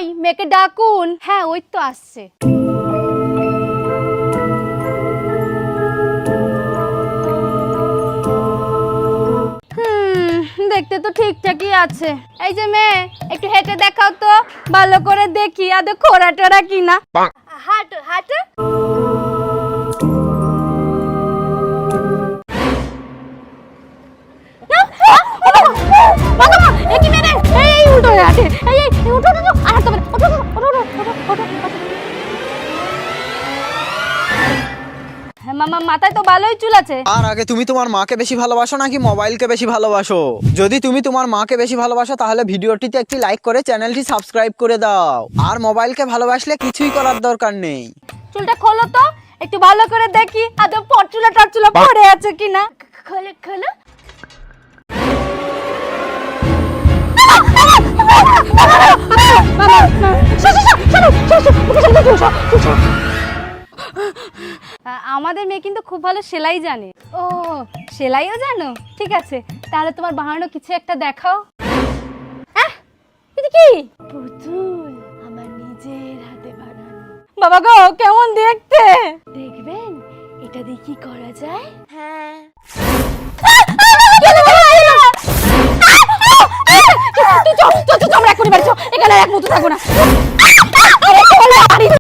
কই মেয়েকে ডাকুন। হ্যাঁ ওই তো আসছে। দেখতে তো ঠিকঠাকই আছে। এই যে মেয়ে একটু হেঁটে দেখাও তো, ভালো করে দেখি আদৌ খোরা টোরা কিনা। হাঁটো হাঁটো। মামা মাথায় তো ভালোই চুল আছে। আর আগে তুমি তোমার মাকে বেশি ভালোবাসো নাকি মোবাইলকে বেশি ভালোবাসো? যদি তুমি তোমার মাকে বেশি ভালোবাসো তাহলে ভিডিওটিতে একটি লাইক করে চ্যানেলটি সাবস্ক্রাইব করে দাও। আর মোবাইলকে ভালোবাসলে কিছুই করার দরকার নেই। চুলটা খোলো তো, একটু ভালো করে দেখি আদৌ পরচুলা টরচুলা পড়ে আছে কিনা। খোলো খোলো। আমাদের মেয়ে কিন্তু খুব ভালো সেলাই জানে। ও সেলাইও জানো? ঠিক আছে, তাহলে তোমার বানানো কিছু একটা দেখাও। এটা কি? পুতুল আমার নিজের হাতে বানানো। বাবা গো কেমন দেখতে? দেখবেন এটা দিয়ে কি করা যায়? হ্যাঁ আমরা এখনই বাড়ি, এখানে এক মুহূর্ত থাকবো না।